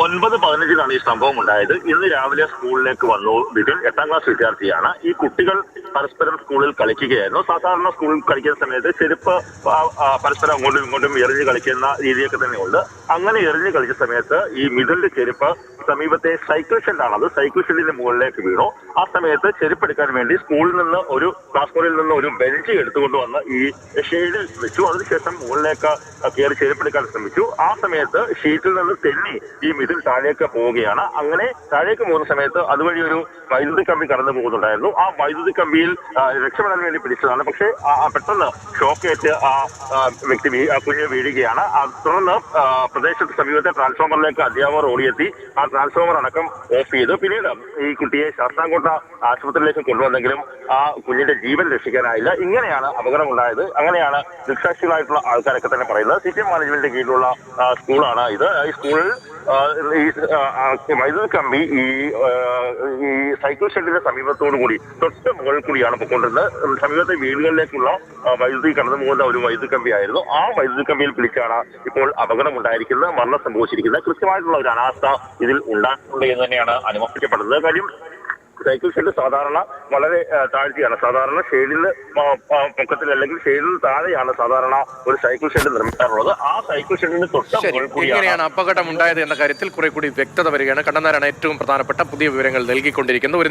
9:15 ഈ സംഭവം ഉണ്ടായത്. ഇന്ന് രാവിലെ സ്കൂളിലേക്ക് വന്നു. ഇതിൽ 8ാം ക്ലാസ് വിദ്യാർത്ഥിയാണ്. ഈ കുട്ടികൾ പരസ്പരം സ്കൂളിൽ കളിക്കുകയായിരുന്നു. സാധാരണ സ്കൂളിൽ കളിക്കുന്ന സമയത്ത് ചെരുപ്പ് പരസ്പരം അങ്ങോട്ടും ഇങ്ങോട്ടും എറിഞ്ഞ് കളിക്കുന്ന രീതിയൊക്കെ തന്നെയുണ്ട്. അങ്ങനെ എറിഞ്ഞ് കളിച്ച സമയത്ത് ഈ മിഥുന്റെ ചെരുപ്പ് സമീപത്തെ സൈക്കിൾ ഷെഡാണ്, അത് സൈക്കിൾ ഷെഡിന്റെ മുകളിലേക്ക് വീണു. ആ സമയത്ത് ചെരുപ്പെടുക്കാൻ വേണ്ടി സ്കൂളിൽ നിന്ന് ക്ലാസ് മുറിയിൽ നിന്ന് ഒരു ബെഞ്ച് എടുത്തുകൊണ്ട് വന്ന് ഈ ഷെയ്ഡിൽ വെച്ചു. അതിനുശേഷം മുകളിലേക്ക് കയറി ചെരുപ്പെടുക്കാൻ ശ്രമിച്ചു. ആ സമയത്ത് ഷീറ്റിൽ നിന്ന് തെന്നി ഈ മിഥുൻ താഴേക്ക് പോവുകയാണ്. അങ്ങനെ താഴേക്ക് പോകുന്ന സമയത്ത് അതുവഴി ഒരു വൈദ്യുതി കമ്പി കടന്നു പോകുന്നുണ്ടായിരുന്നു. ആ വൈദ്യുതി കമ്പിയിൽ രക്ഷപ്പെടാൻ വേണ്ടി പിടിച്ചതാണ്. പക്ഷേ പെട്ടെന്ന് ഷോക്കേറ്റ് ആ കുഞ്ഞ് വീഴുകയാണ്. തുടർന്ന് പ്രദേശത്ത് സമീപത്തെ ട്രാൻസ്ഫോമറിലേക്ക് അധ്യാപകർ ഓടിയെത്തി ആ ട്രാൻസ്ഫോമർ അടക്കം ഓഫ് ചെയ്തു. പിന്നീട് ഈ കുട്ടിയെ ശാസ്താംകോട്ട ആശുപത്രിയിലേക്ക് കൊണ്ടുവന്നെങ്കിലും ആ കുഞ്ഞിന്റെ ജീവൻ രക്ഷിക്കാനായില്ല. ഇങ്ങനെയാണ് അപകടമുണ്ടായത്. അങ്ങനെയാണ് ദൃക്സാക്ഷികളായിട്ടുള്ള ആൾക്കാരൊക്കെ തന്നെ പറയുന്നത്. സിപിഎം മാനേജ്മെന്റിന്റെ കീഴിലുള്ള സ്കൂളാണ് ഇത്. ഈ സ്കൂളിൽ ഈ വൈദ്യുതി കമ്പി ഈ സൈക്കിൾ ഷെഡിന്റെ സമീപത്തോടു കൂടി തൊട്ട് മുകളിൽ കൂടിയാണ് പോയിക്കൊണ്ടിരുന്നത്. സമീപത്തെ വീടുകളിലേക്കുള്ള വൈദ്യുതി കടന്നു പോകുന്ന ഒരു വൈദ്യുതി കമ്പി ആയിരുന്നു. ആ വൈദ്യുതി കമ്പിയിൽ പിടിച്ചാണ് ഇപ്പോൾ അപകടം ഉണ്ടായിരിക്കുന്നത്, മരണം സംഭവിച്ചിരിക്കുന്നത്. കൃത്യമായിട്ടുള്ള ഒരു അനാസ്ഥ ഇതിൽ ഉണ്ടായിട്ടുണ്ട് എന്ന് തന്നെയാണ് അനുമാനിക്കപ്പെടുന്നത്. കാര്യം സൈക്കിൾ ഷെഡ് സാധാരണ വളരെ താഴ്ചയാണ്. സാധാരണ ഷെയ്ഡിന് പൊക്കത്തിൽ അല്ലെങ്കിൽ ഷെയ്ഡിന് താഴെയാണ് സാധാരണ ഒരു സൈക്കിൾ ഷെഡ് നിർമ്മിക്കാറുള്ളത്. ആ സൈക്കിൾ ഷെഡിന് എങ്ങനെയാണ് അപകടം ഉണ്ടായത് എന്ന കാര്യത്തിൽ കുറെ കൂടി വ്യക്തത വരികയാണ്. കണ്ണനാരാണ് ഏറ്റവും പ്രധാനപ്പെട്ട പുതിയ വിവരങ്ങൾ നൽകിക്കൊണ്ടിരിക്കുന്നത്.